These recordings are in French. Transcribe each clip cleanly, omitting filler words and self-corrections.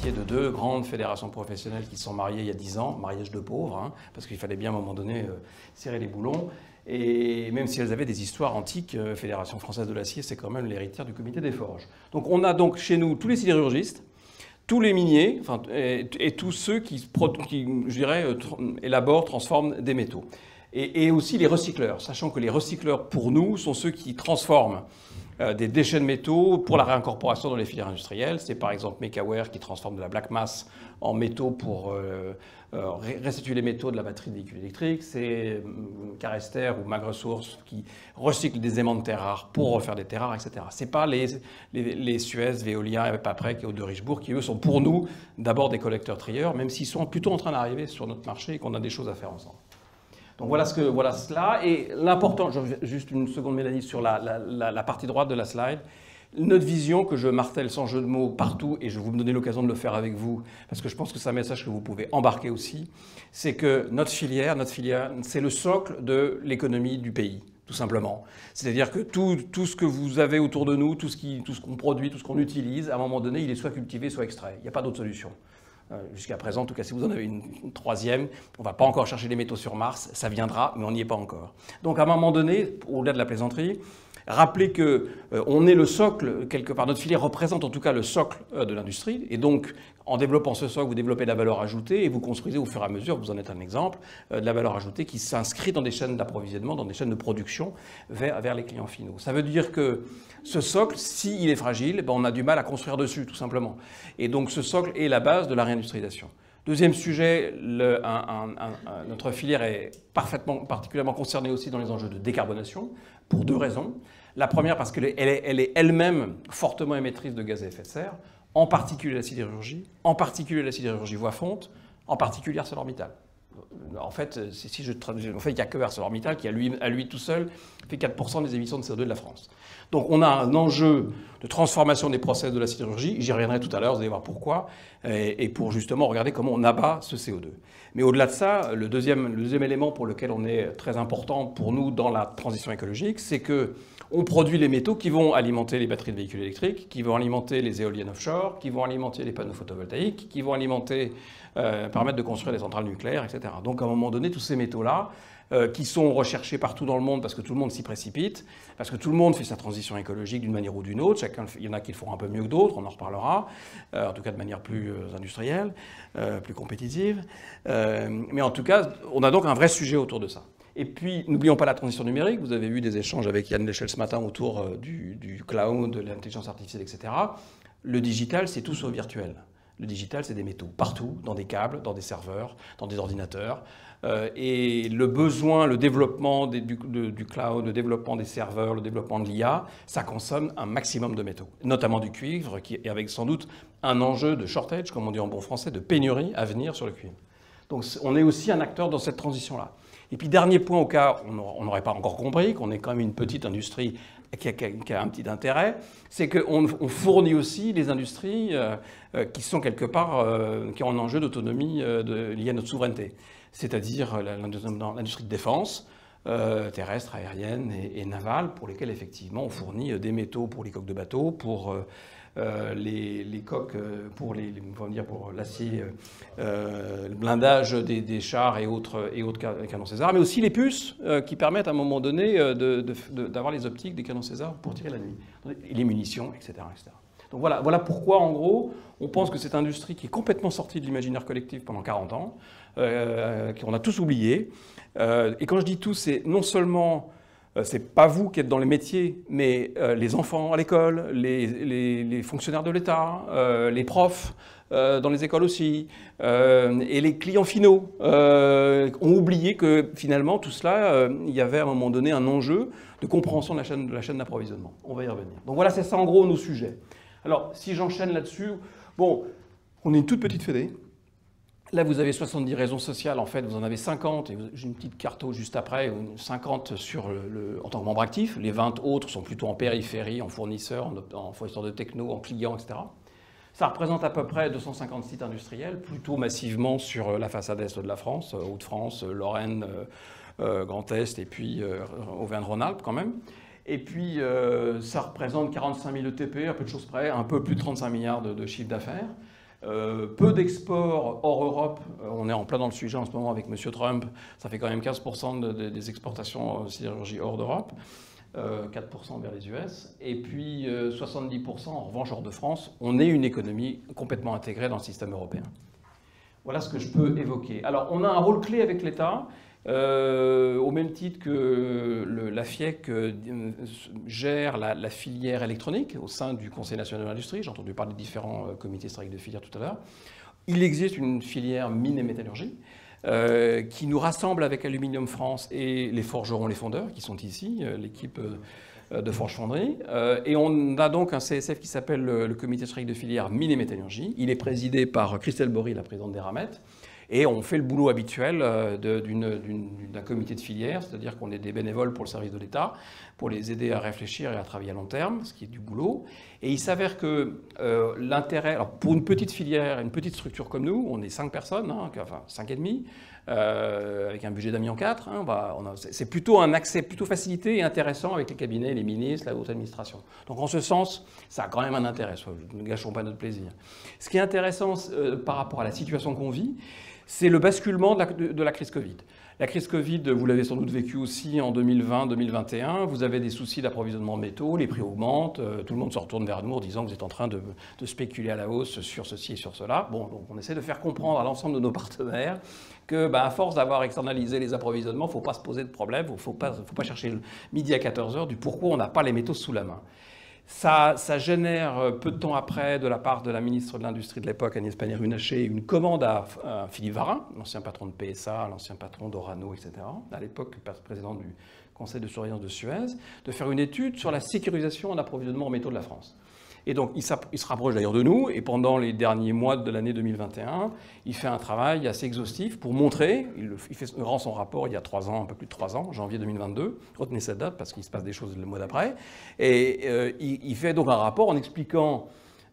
héritier de deux grandes fédérations professionnelles qui se sont mariées il y a 10 ans, mariage de pauvres, hein, parce qu'il fallait bien à un moment donné serrer les boulons. Et même si elles avaient des histoires antiques, Fédération française de l'acier, c'est quand même l'héritière du comité des forges. Donc on a donc chez nous tous les sidérurgistes, tous les miniers, enfin, et tous ceux qui, je dirais, élaborent, transforment des métaux. Et aussi les recycleurs, sachant que les recycleurs, pour nous, sont ceux qui transforment des déchets de métaux pour la réincorporation dans les filières industrielles. C'est par exemple Mekaware qui transforme de la black mass en métaux pour restituer les métaux de la batterie de véhicules électriques. C'est Carester ou MagResources qui recycle des aimants de terres rares pour refaire des terres rares, etc. Ce n'est pas les Suez, Veolia et Paprec et de Richebourg qui, eux, sont pour nous d'abord des collecteurs-trieurs, même s'ils sont plutôt en train d'arriver sur notre marché et qu'on a des choses à faire ensemble. Donc voilà cela. Et l'important, juste une seconde, Mélanie, sur la partie droite de la slide. Notre vision, que je martèle sans jeu de mots partout, et je vais vous donner l'occasion de le faire avec vous, parce que je pense que c'est un message que vous pouvez embarquer aussi, c'est que notre filière, c'est le socle de l'économie du pays, tout simplement. C'est-à-dire que tout ce que vous avez autour de nous, tout ce qu'on produit, tout ce qu'on utilise, à un moment donné, il est soit cultivé, soit extrait. Il n'y a pas d'autre solution. Jusqu'à présent, en tout cas, si vous en avez une troisième, on ne va pas encore chercher les métaux sur Mars, ça viendra, mais on n'y est pas encore. Donc à un moment donné, au-delà de la plaisanterie, rappelez qu'on est le socle, quelque part, notre filière représente en tout cas le socle de l'industrie, et donc en développant ce socle, vous développez de la valeur ajoutée et vous construisez au fur et à mesure, vous en êtes un exemple, de la valeur ajoutée qui s'inscrit dans des chaînes d'approvisionnement, dans des chaînes de production vers les clients finaux. Ça veut dire que ce socle, s'il est fragile, on a du mal à construire dessus, tout simplement. Et donc ce socle est la base de la réindustrialisation. Deuxième sujet, notre filière est particulièrement concernée aussi dans les enjeux de décarbonation, pour deux raisons. La première, parce qu'elle est elle-même fortement émettrice de gaz à effet de serre, en particulier la sidérurgie voie fonte, en particulier ArcelorMittal. En fait, il n'y a que ArcelorMittal qui, à lui tout seul, fait 4% des émissions de CO2 de la France. Donc on a un enjeu de transformation des process de la sidérurgie, j'y reviendrai tout à l'heure, vous allez voir pourquoi, et pour justement regarder comment on abat ce CO2. Mais au-delà de ça, le deuxième élément pour lequel on est très important pour nous dans la transition écologique, c'est qu'on produit les métaux qui vont alimenter les batteries de véhicules électriques, qui vont alimenter les éoliennes offshore, qui vont alimenter les panneaux photovoltaïques, qui vont permettre de construire des centrales nucléaires, etc. Donc à un moment donné, tous ces métaux-là, qui sont recherchés partout dans le monde parce que tout le monde s'y précipite, parce que tout le monde fait sa transition écologique d'une manière ou d'une autre. Il y en a qui le font un peu mieux que d'autres, on en reparlera, en tout cas de manière plus industrielle, plus compétitive. Mais en tout cas, on a donc un vrai sujet autour de ça. Et puis, n'oublions pas la transition numérique. Vous avez eu des échanges avec Yann Lechel ce matin autour du cloud, de l'intelligence artificielle, etc. Le digital, c'est tout sauf virtuel. Le digital, c'est des métaux, partout, dans des câbles, dans des serveurs, dans des ordinateurs. Et le besoin, le développement du cloud, le développement des serveurs, le développement de l'IA, ça consomme un maximum de métaux, notamment du cuivre, qui est avec sans doute un enjeu de shortage, comme on dit en bon français, de pénurie à venir sur le cuivre. Donc on est aussi un acteur dans cette transition-là. Et puis dernier point au cas où on n'aurait pas encore compris, qu'on est quand même une petite industrie qui a un petit intérêt, c'est qu'on fournit aussi les industries qui sont quelque part, qui ont un enjeu d'autonomie lié à notre souveraineté. C'est-à-dire l'industrie de défense, terrestre, aérienne et navale, pour lesquelles effectivement on fournit des métaux pour les coques de bateaux, pour les coques, pour l'acier, le blindage des chars et autres canons César, mais aussi les puces qui permettent à un moment donné d'avoir les optiques des canons César pour tirer la nuit, et les munitions, etc. etc. Donc voilà pourquoi, en gros, on pense que cette industrie qui est complètement sortie de l'imaginaire collectif pendant 40 ans, qu'on a tous oublié, et quand je dis tous, c'est non seulement, c'est pas vous qui êtes dans les métiers, mais les enfants à l'école, les fonctionnaires de l'État, les profs dans les écoles aussi, et les clients finaux ont oublié que finalement tout cela, il y avait à un moment donné un enjeu de compréhension de la chaîne d'approvisionnement. On va y revenir. Donc voilà, c'est ça en gros nos sujets. Alors si j'enchaîne là-dessus, bon, on est une toute petite fédé. Là, vous avez 70 raisons sociales, en fait, vous en avez 50, et j'ai une petite carte juste après, 50 en tant que membre actif. Les 20 autres sont plutôt en périphérie, en fournisseurs, en fournisseurs de techno, en clients, etc. Ça représente à peu près 250 sites industriels, plutôt massivement sur la façade est de la France, Hauts-de-France, Lorraine, Grand Est, et puis Auvergne-Rhône-Alpes quand même. Et puis, ça représente 45 000 ETP, à peu de choses près, un peu plus de 35 milliards de chiffre d'affaires. Peu d'exports hors Europe. On est en plein dans le sujet en ce moment avec M. Trump. Ça fait quand même 15% des exportations en sidérurgie hors d'Europe. 4% vers les US. Et puis 70% en revanche hors de France. On est une économie complètement intégrée dans le système européen. Voilà ce que je peux évoquer. Alors, on a un rôle clé avec l'État. Au même titre que la FIEC gère la filière électronique au sein du Conseil national de l'industrie. J'ai entendu parler de différents comités stratégiques de filière tout à l'heure. Il existe une filière mine et métallurgie qui nous rassemble avec Aluminium France et les forgerons, les fondeurs qui sont ici, l'équipe de Forge Fonderie. Et on a donc un CSF qui s'appelle le comité stratégique de filière mine et métallurgie. Il est présidé par Christelle Bory, la présidente d'Eramet. Et on fait le boulot habituel d'un comité de filière, c'est-à-dire qu'on est des bénévoles pour le service de l'État, pour les aider à réfléchir et à travailler à long terme, ce qui est du boulot. Et il s'avère que l'intérêt, alors pour une petite filière, une petite structure comme nous, on est 5 personnes, hein, enfin 5 et demi, avec un budget d'Amiens 4, hein, c'est plutôt un accès plutôt facilité et intéressant avec les cabinets, les ministres, la haute administration. Donc en ce sens, ça a quand même un intérêt, ne gâchons pas notre plaisir. Ce qui est intéressant par rapport à la situation qu'on vit, c'est le basculement de la crise Covid. La crise Covid, vous l'avez sans doute vécu aussi en 2020-2021. Vous avez des soucis d'approvisionnement en métaux, les prix augmentent, tout le monde se retourne vers nous en disant que vous êtes en train de spéculer à la hausse sur ceci et sur cela. Bon, donc on essaie de faire comprendre à l'ensemble de nos partenaires que, à force d'avoir externalisé les approvisionnements, il ne faut pas se poser de problème, il ne faut pas chercher le midi à 14h du pourquoi on n'a pas les métaux sous la main. Ça génère, peu de temps après, de la part de la ministre de l'Industrie de l'époque, Agnès Pannier-Runacher, une commande à Philippe Varin, l'ancien patron de PSA, l'ancien patron d'Orano, etc., à l'époque président du conseil de surveillance de Suez, de faire une étude sur la sécurisation en approvisionnement en métaux de la France. Et donc, il se rapproche d'ailleurs de nous, et pendant les derniers mois de l'année 2021, il fait un travail assez exhaustif pour montrer, il rend son rapport il y a 3 ans, un peu plus de 3 ans, janvier 2022, retenez cette date parce qu'il se passe des choses le mois d'après, et il fait donc un rapport en expliquant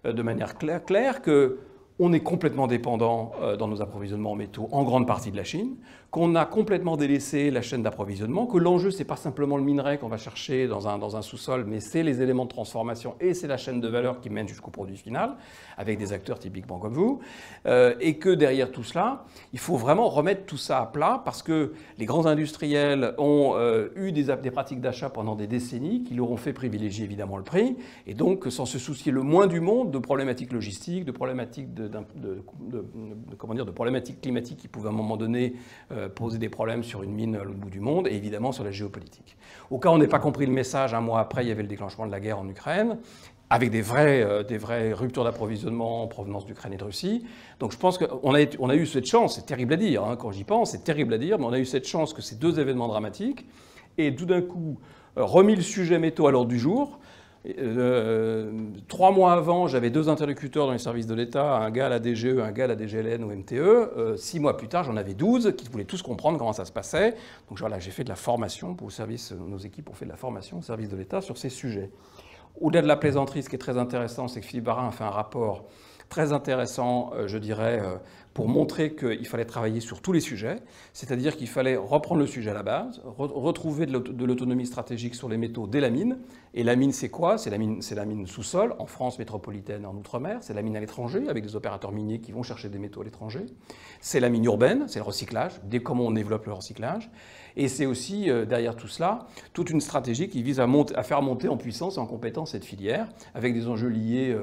de manière claire que on est complètement dépendant dans nos approvisionnements en métaux en grande partie de la Chine, qu'on a complètement délaissé la chaîne d'approvisionnement, que l'enjeu, ce n'est pas simplement le minerai qu'on va chercher dans un sous-sol, mais c'est les éléments de transformation et c'est la chaîne de valeur qui mène jusqu'au produit final, avec des acteurs typiquement comme vous, et que derrière tout cela, il faut vraiment remettre tout ça à plat parce que les grands industriels ont eu des pratiques d'achat pendant des décennies qui leur ont fait privilégier évidemment le prix, et donc sans se soucier le moins du monde de problématiques logistiques, de problématiques de problématiques climatiques qui pouvaient à un moment donné poser des problèmes sur une mine à l'autre bout du monde et évidemment sur la géopolitique. Au cas où on n'ait pas compris le message, un mois après, il y avait le déclenchement de la guerre en Ukraine, avec des vraies ruptures d'approvisionnement en provenance d'Ukraine et de Russie. Donc je pense qu'on a eu cette chance, c'est terrible à dire, hein, quand j'y pense, c'est terrible à dire, mais on a eu cette chance que ces 2 événements dramatiques aient tout d'un coup remis le sujet métaux à l'ordre du jour. 3 mois avant, j'avais 2 interlocuteurs dans les services de l'État, un gars à la DGE, un gars à la DGLN ou MTE. 6 mois plus tard, j'en avais 12 qui voulaient tous comprendre comment ça se passait. Donc voilà, j'ai fait de la formation pour le service, nos équipes ont fait de la formation au service de l'État sur ces sujets. Au-delà de la plaisanterie, ce qui est très intéressant, c'est que Philippe Varin a fait un rapport très intéressant, je dirais, pour montrer qu'il fallait travailler sur tous les sujets, c'est-à-dire qu'il fallait reprendre le sujet à la base, retrouver de l'autonomie stratégique sur les métaux dès la mine. Et la mine, c'est quoi? C'est la mine sous-sol, en France métropolitaine et en Outre-mer. C'est la mine à l'étranger, avec des opérateurs miniers qui vont chercher des métaux à l'étranger. C'est la mine urbaine, c'est le recyclage, comment on développe le recyclage. Et c'est aussi, derrière tout cela, toute une stratégie qui vise à faire monter en puissance et en compétence cette filière, avec des enjeux liés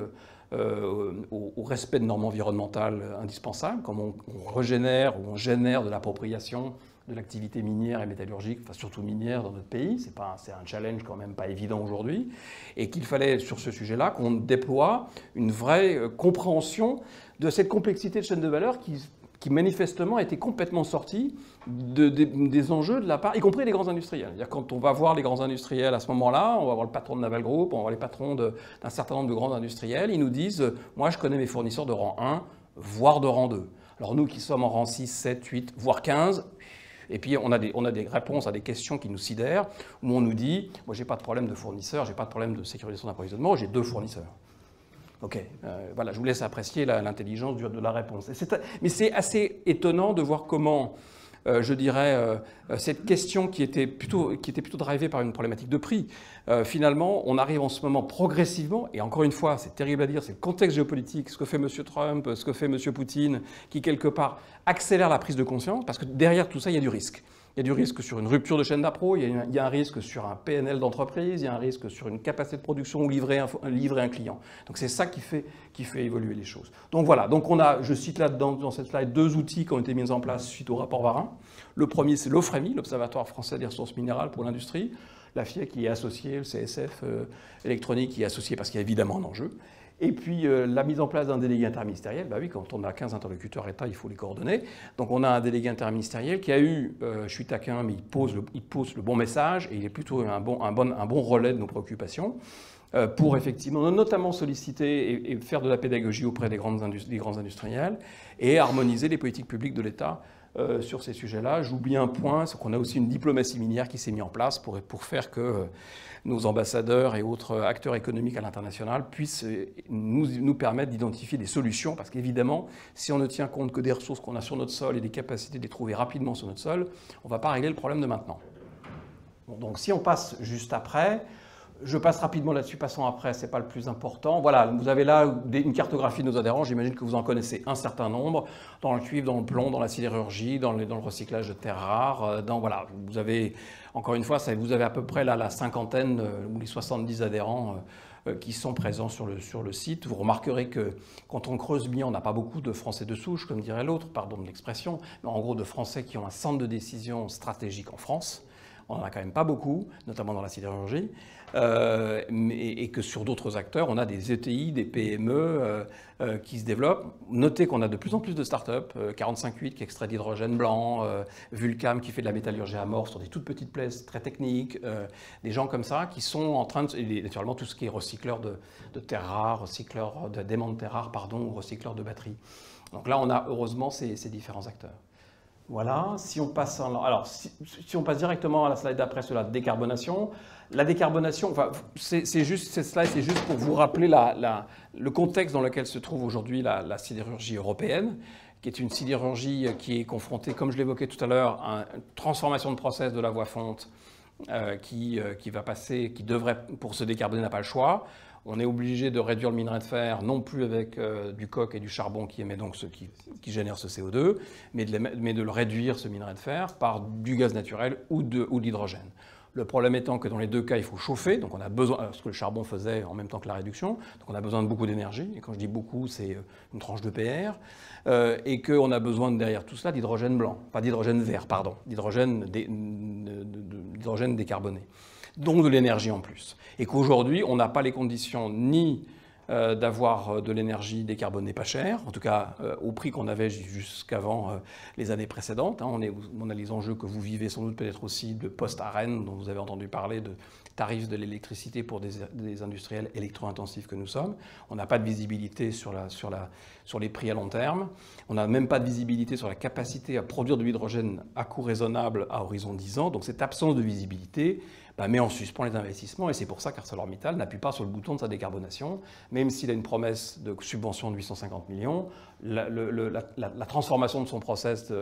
au respect de normes environnementales indispensables, comme on régénère ou on génère de l'appropriation de l'activité minière et métallurgique, enfin surtout minière dans notre pays. C'est un challenge quand même pas évident aujourd'hui. Et qu'il fallait, sur ce sujet-là, qu'on déploie une vraie compréhension de cette complexité de chaîne de valeur qui manifestement a été complètement sortie des enjeux de la part, y compris des grands industriels. C'est-à-dire quand on va voir les grands industriels à ce moment-là, on va voir le patron de Naval Group, on va voir les patrons d'un certain nombre de grands industriels, ils nous disent « moi je connais mes fournisseurs de rang 1, voire de rang 2 ». Alors nous qui sommes en rang 6, 7, 8, voire 15, et puis on a des réponses à des questions qui nous sidèrent, où on nous dit « moi j'ai pas de problème de fournisseur, j'ai pas de problème de sécurisation d'approvisionnement, j'ai 2 fournisseurs ». Ok, voilà, je vous laisse apprécier l'intelligence de la réponse. Mais c'est assez étonnant de voir comment je dirais, cette question qui était plutôt drivée par une problématique de prix. Finalement, on arrive en ce moment progressivement, et encore une fois, c'est terrible à dire, c'est le contexte géopolitique, ce que fait M. Trump, ce que fait M. Poutine, qui quelque part accélère la prise de conscience, parce que derrière tout ça, il y a du risque. Il y a du risque sur une rupture de chaîne d'appro, il y a un risque sur un PNL d'entreprise, il y a un risque sur une capacité de production ou livrer un client. Donc c'est ça qui fait évoluer les choses. Donc voilà, donc on a, je cite là-dedans, dans cette slide, 2 outils qui ont été mis en place suite au rapport Varin. Le premier, c'est l'OFREMI, l'Observatoire français des ressources minérales pour l'industrie. La FIEC qui est associée, le CSF électronique qui est associé parce qu'il y a évidemment un enjeu. Et puis la mise en place d'un délégué interministériel, bah oui, quand on a 15 interlocuteurs État, il faut les coordonner. Donc on a un délégué interministériel qui a eu, je suis taquin, mais il pose le bon message et il est plutôt un bon relais de nos préoccupations pour effectivement, notamment solliciter et faire de la pédagogie auprès des grands industriels et harmoniser les politiques publiques de l'État sur ces sujets-là. J'oublie un point, c'est qu'on a aussi une diplomatie minière qui s'est mise en place pour faire que nos ambassadeurs et autres acteurs économiques à l'international puissent nous permettre d'identifier des solutions, parce qu'évidemment, si on ne tient compte que des ressources qu'on a sur notre sol et des capacités de les trouver rapidement sur notre sol, on ne va pas régler le problème de maintenant. Bon, donc si on passe juste après, je passe rapidement là-dessus, passons après, ce n'est pas le plus important. Voilà, vous avez là une cartographie de nos adhérents, j'imagine que vous en connaissez un certain nombre, dans le cuivre, dans le plomb, dans la sidérurgie, dans le recyclage de terres rares. Voilà, vous avez, encore une fois, vous avez à peu près là, la cinquantaine ou les 70 adhérents qui sont présents sur le site. Vous remarquerez que quand on creuse bien, on n'a pas beaucoup de Français de souche, comme dirait l'autre, pardon de l'expression, mais en gros de Français qui ont un centre de décision stratégique en France. On n'en a quand même pas beaucoup, notamment dans la sidérurgie, et que sur d'autres acteurs, on a des ETI, des PME qui se développent. Notez qu'on a de plus en plus de start-up, 45-8 qui extrait d'hydrogène blanc, Vulcam qui fait de la métallurgie amorphe sur des toutes petites places très techniques, des gens comme ça qui sont en train de... Et naturellement tout ce qui est recycleur de terres rares, recycleur d'aimants de terres rares, pardon, ou recycleur de batteries. Donc là, on a heureusement ces différents acteurs. Voilà, si on passe directement à la slide d'après sur la décarbonation. La décarbonation, enfin, cette slide, c'est juste pour vous rappeler le contexte dans lequel se trouve aujourd'hui la sidérurgie européenne, qui est une sidérurgie qui est confrontée, comme je l'évoquais tout à l'heure, à une transformation de process de la voie fonte qui va passer, qui devrait, pour se décarboner, n'a pas le choix. On est obligé de réduire le minerai de fer, non plus avec du coke et du charbon qui émet donc qui génère ce CO2, mais de le réduire, ce minerai de fer, par du gaz naturel ou de l'hydrogène. Le problème étant que dans les deux cas, il faut chauffer, donc on a besoin, ce que le charbon faisait en même temps que la réduction, donc on a besoin de beaucoup d'énergie, et quand je dis beaucoup, c'est une tranche de PR, et qu'on a besoin derrière tout cela d'hydrogène blanc, pas d'hydrogène vert, pardon, d'hydrogène décarboné, donc de l'énergie en plus. Et qu'aujourd'hui, on n'a pas les conditions ni d'avoir de l'énergie décarbonée pas chère, en tout cas au prix qu'on avait jusqu'avant les années précédentes. On a les enjeux que vous vivez sans doute peut-être aussi de post-ARENH, dont vous avez entendu parler, de tarifs de l'électricité pour des industriels électro-intensifs que nous sommes. On n'a pas de visibilité sur les prix à long terme. On n'a même pas de visibilité sur la capacité à produire de l'hydrogène à coût raisonnable à horizon 10 ans. Donc cette absence de visibilité met en suspens les investissements, et c'est pour ça qu'ArcelorMittal n'appuie pas sur le bouton de sa décarbonation, même s'il a une promesse de subvention de 850 millions. La transformation de son process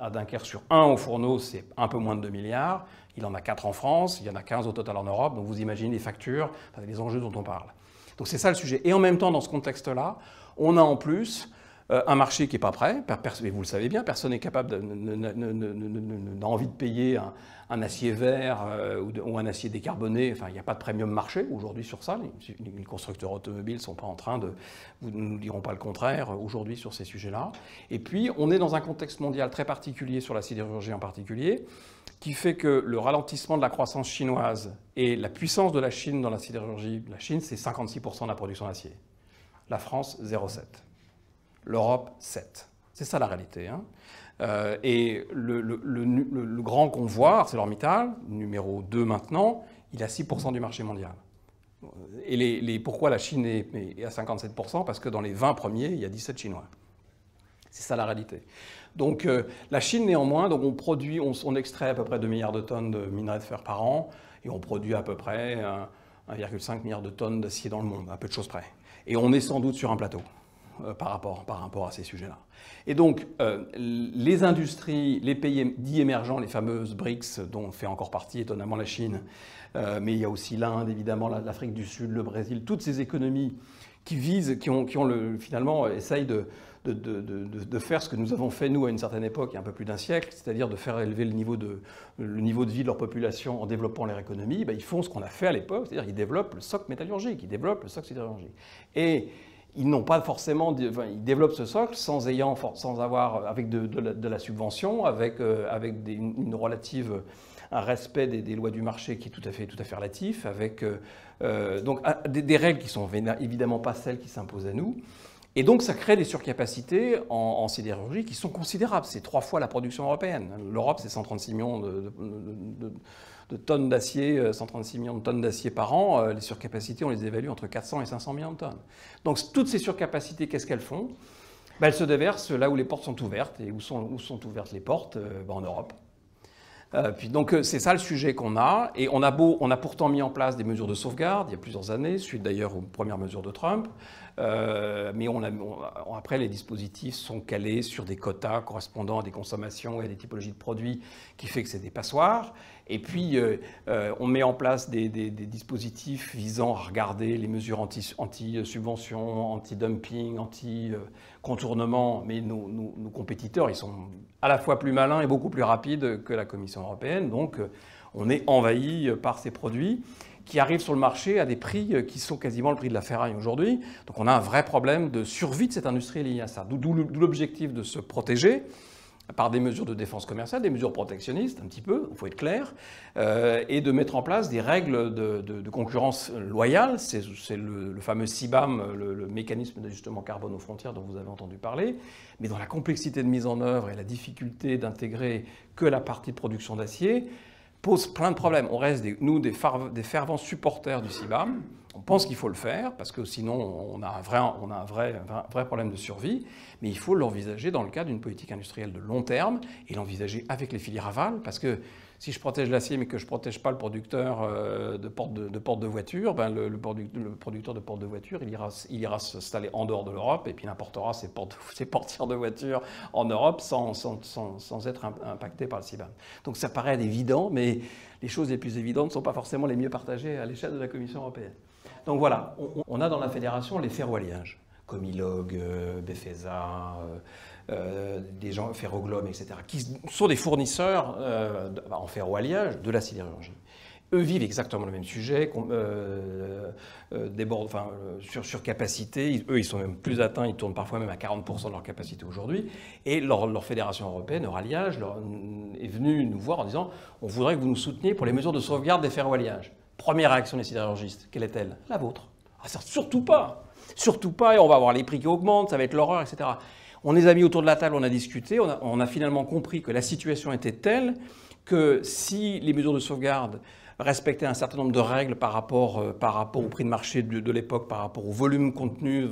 à Dunkerque sur 1 au fourneau, c'est un peu moins de 2 milliards. Il en a 4 en France, il y en a 15 au total en Europe, donc vous imaginez les factures, les enjeux dont on parle. Donc c'est ça le sujet. Et en même temps, dans ce contexte-là, on a en plus un marché qui n'est pas prêt, et vous le savez bien, personne n'est capable, n'a envie de payer un acier vert ou un acier décarboné. Enfin, il n'y a pas de premium marché aujourd'hui sur ça. Les constructeurs automobiles ne sont pas en train de, nous ne dirons pas le contraire aujourd'hui sur ces sujets-là. Et puis, on est dans un contexte mondial très particulier, sur la sidérurgie en particulier, qui fait que le ralentissement de la croissance chinoise et la puissance de la Chine dans la sidérurgie, la Chine, c'est 56% de la production d'acier. La France, 0,7%. L'Europe, 7%. C'est ça la réalité. Hein. Et le grand qu'on voit, ArcelorMittal, numéro 2 maintenant, il a 6% du marché mondial. Et pourquoi la Chine est à 57%? Parce que dans les 20 premiers, il y a 17 Chinois. C'est ça la réalité. Donc la Chine, néanmoins, donc on extrait à peu près 2 milliards de tonnes de minerai de fer par an, et on produit à peu près 1,5 milliard de tonnes d'acier dans le monde, à peu de choses près. Et on est sans doute sur un plateau. par rapport à ces sujets-là. Et donc, les industries, les pays dits émergents, les fameuses BRICS, dont fait encore partie étonnamment la Chine, mais il y a aussi l'Inde, évidemment, l'Afrique du Sud, le Brésil, toutes ces économies qui visent, finalement, essayent de faire ce que nous avons fait, nous, à une certaine époque, il y a un peu plus d'un siècle, c'est-à-dire de faire élever le niveau de vie de leur population en développant leur économie. Ils font ce qu'on a fait à l'époque, c'est-à-dire qu'ils développent le socle métallurgique, ils développent le socle sidérurgique. Et ils n'ont pas forcément... ils développent ce socle sans avoir... avec de la subvention, avec une relative... un respect des lois du marché qui est tout à fait relatif, avec donc des règles qui sont évidemment pas celles qui s'imposent à nous. Et donc ça crée des surcapacités en sidérurgie qui sont considérables. C'est 3 fois la production européenne. L'Europe, c'est 136 millions de tonnes d'acier, 136 millions de tonnes d'acier par an. Les surcapacités, on les évalue entre 400 et 500 millions de tonnes. Donc toutes ces surcapacités, qu'est-ce qu'elles font? Elles se déversent là où les portes sont ouvertes. Et où sont ouvertes les portes? En Europe. Donc c'est ça le sujet qu'on a, et on a pourtant mis en place des mesures de sauvegarde il y a plusieurs années, suite d'ailleurs aux premières mesures de Trump, mais après les dispositifs sont calés sur des quotas correspondant à des consommations et à des typologies de produits qui fait que c'est des passoires, et puis on met en place des dispositifs visant à regarder les mesures anti-subvention, anti-dumping, anti-contournement, mais nos compétiteurs, ils sont à la fois plus malins et beaucoup plus rapides que la Commission européenne, donc on est envahi par ces produits qui arrivent sur le marché à des prix qui sont quasiment le prix de la ferraille aujourd'hui. Donc on a un vrai problème de survie de cette industrie liée à ça, d'où l'objectif de se protéger par des mesures de défense commerciale, des mesures protectionnistes, un petit peu, il faut être clair, et de mettre en place des règles de concurrence loyale. C'est le fameux CBAM, le mécanisme d'ajustement carbone aux frontières dont vous avez entendu parler, mais dans la complexité de mise en œuvre et la difficulté d'intégrer que la partie de production d'acier, pose plein de problèmes. On reste, nous, des fervents supporters du CBAM. On pense qu'il faut le faire, parce que sinon on a un vrai problème de survie, mais il faut l'envisager dans le cadre d'une politique industrielle de long terme, et l'envisager avec les filières aval, parce que si je protège l'acier mais que je ne protège pas le producteur de porte de voiture, le producteur de porte de voiture, il ira s'installer en dehors de l'Europe, et puis il importera ses portières de voiture en Europe sans être impacté par le CBAM. Donc ça paraît évident, mais les choses les plus évidentes ne sont pas forcément les mieux partagées à l'échelle de la Commission européenne. Donc voilà, on a dans la fédération les ferroalliages, Comilog, Befesa, des gens, Ferroglobe, etc., qui sont des fournisseurs en ferroalliage de la sidérurgie. Eux vivent exactement le même sujet, sur capacité. Eux, ils sont même plus atteints, ils tournent parfois même à 40% de leur capacité aujourd'hui. Et leur fédération européenne, Euralliage, est venue nous voir en disant « On voudrait que vous nous souteniez pour les mesures de sauvegarde des ferroalliages ». Première réaction des sidérurgistes, quelle est-elle? La vôtre. Ah, ça, surtout pas. Surtout pas, et on va avoir les prix qui augmentent, ça va être l'horreur, etc. On les a mis autour de la table, on a discuté, on a finalement compris que la situation était telle que si les mesures de sauvegarde respectaient un certain nombre de règles par rapport au prix de marché de l'époque, par rapport au volume contenu,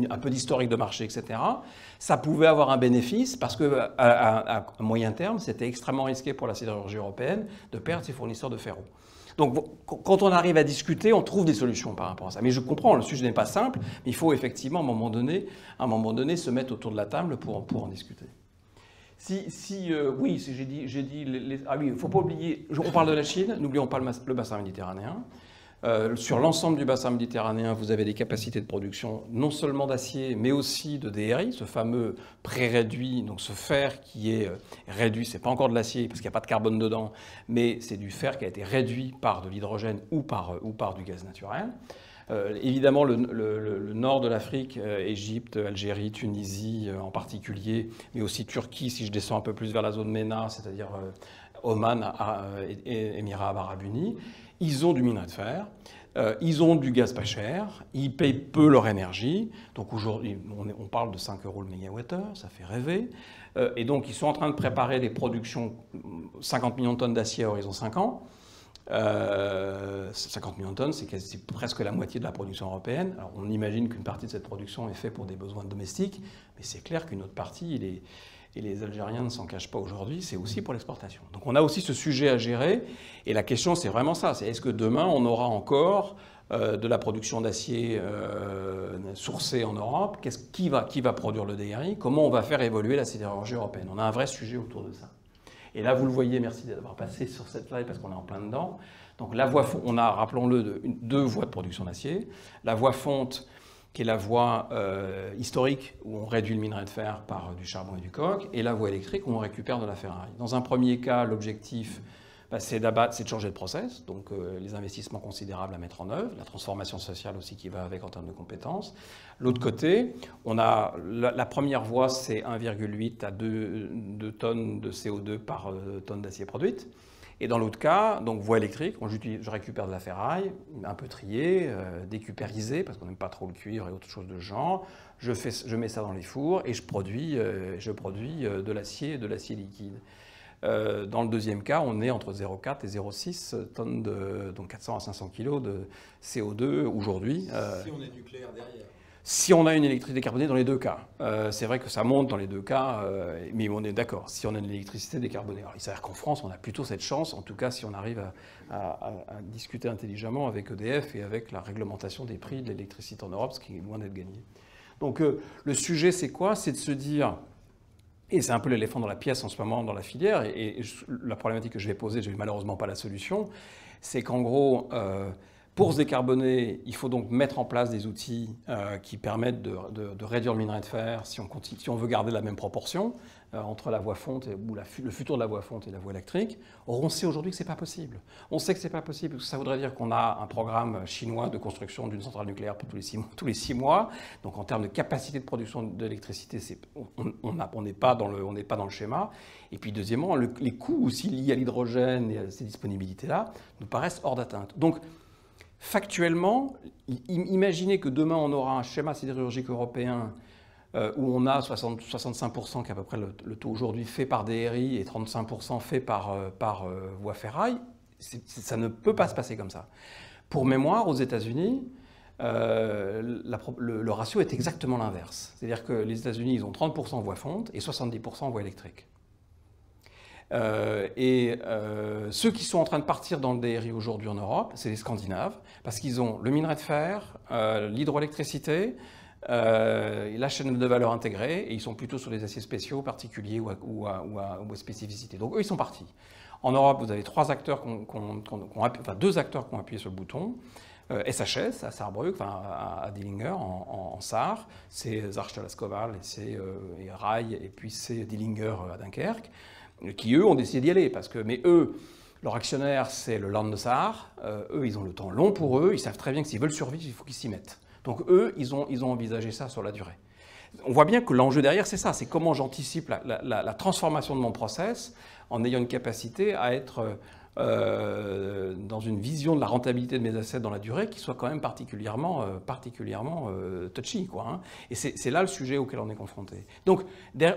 un peu d'historique de marché, etc., ça pouvait avoir un bénéfice parce qu'à moyen terme, c'était extrêmement risqué pour la sidérurgie européenne de perdre ses fournisseurs de ferro. Donc, quand on arrive à discuter, on trouve des solutions par rapport à ça. Mais je comprends, le sujet n'est pas simple, mais il faut effectivement, à un moment donné, se mettre autour de la table pour en discuter. Oui, j'ai dit ah oui, il ne faut pas oublier, on parle de la Chine, n'oublions pas le bassin méditerranéen. Sur l'ensemble du bassin méditerranéen, vous avez des capacités de production non seulement d'acier, mais aussi de DRI, ce fameux pré-réduit, donc ce fer qui est réduit, c'est pas encore de l'acier parce qu'il n'y a pas de carbone dedans, mais c'est du fer qui a été réduit par de l'hydrogène ou par du gaz naturel. Évidemment, le nord de l'Afrique, Égypte, Algérie, Tunisie en particulier, mais aussi Turquie, si je descends un peu plus vers la zone MENA, c'est-à-dire Oman et Émirats arabes unis, ils ont du minerai de fer, ils ont du gaz pas cher, ils payent peu leur énergie. Donc aujourd'hui, on parle de 5 € le mégawattheure, ça fait rêver. Et donc ils sont en train de préparer des productions, 50 millions de tonnes d'acier à horizon 5 ans. 50 millions de tonnes, c'est presque la moitié de la production européenne. Alors on imagine qu'une partie de cette production est faite pour des besoins domestiques, mais c'est clair qu'une autre partie, et les Algériens ne s'en cachent pas aujourd'hui, c'est aussi pour l'exportation. Donc on a aussi ce sujet à gérer, et la question c'est vraiment ça, c'est est-ce que demain on aura encore de la production d'acier sourcé en Europe, qui va produire le DRI, comment on va faire évoluer la sidérurgie européenne. On a un vrai sujet autour de ça. Et là, vous le voyez, merci d'avoir passé sur cette slide parce qu'on est en plein dedans. Donc la voie, on a, rappelons-le, deux voies de production d'acier. La voie fonte, qui est la voie historique, où on réduit le minerai de fer par du charbon et du coke, et la voie électrique, où on récupère de la ferraille. Dans un premier cas, l'objectif, c'est de changer de process, donc les investissements considérables à mettre en œuvre, la transformation sociale aussi qui va avec en termes de compétences. L'autre côté, on a la première voie, c'est 1,8 à 2 tonnes de CO2 par tonne d'acier produite. Et dans l'autre cas, donc voie électrique, je récupère de la ferraille, un peu triée, décupérisée, parce qu'on n'aime pas trop le cuivre et autre chose de ce genre. Je mets ça dans les fours et je produis de l'acier liquide. Dans le deuxième cas, on est entre 0,4 et 0,6 tonnes donc 400 à 500 kg de CO2 aujourd'hui. Si on est nucléaire derrière. Si on a une électricité décarbonée dans les deux cas. C'est vrai que ça monte dans les deux cas, mais on est d'accord. Si on a une électricité décarbonée. Alors, il s'avère qu'en France, on a plutôt cette chance, en tout cas si on arrive à discuter intelligemment avec EDF et avec la réglementation des prix de l'électricité en Europe, ce qui est loin d'être gagné. Donc le sujet, c'est quoi? C'est de se dire... Et c'est un peu l'éléphant dans la pièce en ce moment dans la filière. Et la problématique que je vais poser, je n'ai malheureusement pas la solution, c'est qu'en gros, pour se décarboner, il faut donc mettre en place des outils qui permettent de réduire le minerai de fer si on veut garder la même proportion entre la voie fonte ou le futur de la voie fonte et la voie électrique. Or, on sait aujourd'hui que ce n'est pas possible. On sait que ce n'est pas possible, parce que ça voudrait dire qu'on a un programme chinois de construction d'une centrale nucléaire pour tous les 6 mois. Donc, en termes de capacité de production d'électricité, on n'est pas dans le schéma. Et puis, deuxièmement, les coûts aussi liés à l'hydrogène et à ces disponibilités-là nous paraissent hors d'atteinte. Donc, factuellement, imaginez que demain, on aura un schéma sidérurgique européen où on a 65%, qui est à peu près le taux aujourd'hui, fait par DRI et 35% fait par voie ferraille. Ça ne peut pas se passer comme ça. Pour mémoire, aux États-Unis, le ratio est exactement l'inverse. C'est-à-dire que les États-Unis, ils ont 30% voie fonte et 70% voie électrique. Ceux qui sont en train de partir dans le DRI aujourd'hui en Europe, c'est les Scandinaves, parce qu'ils ont le minerai de fer, l'hydroélectricité, la chaîne de valeur intégrée, et ils sont plutôt sur des aciers spéciaux, particuliers ou à spécificité. Donc eux, ils sont partis. En Europe, vous avez deux acteurs qui ont appuyé sur le bouton. SHS à Saarbrück, à Dillinger en Sarre, c'est Zarstelascoval, c'est Rai, et puis c'est Dillinger à Dunkerque, qui eux ont décidé d'y aller. Mais eux, leur actionnaire, c'est le Land de Saar. Eux, ils ont le temps long pour eux. Ils savent très bien que s'ils veulent survivre, il faut qu'ils s'y mettent. Donc eux, ils ont envisagé ça sur la durée. On voit bien que l'enjeu derrière, c'est ça. C'est comment j'anticipe la transformation de mon process en ayant une capacité à être dans une vision de la rentabilité de mes assets dans la durée qui soit quand même particulièrement touchy, quoi, hein. Et c'est là le sujet auquel on est confronté. Donc,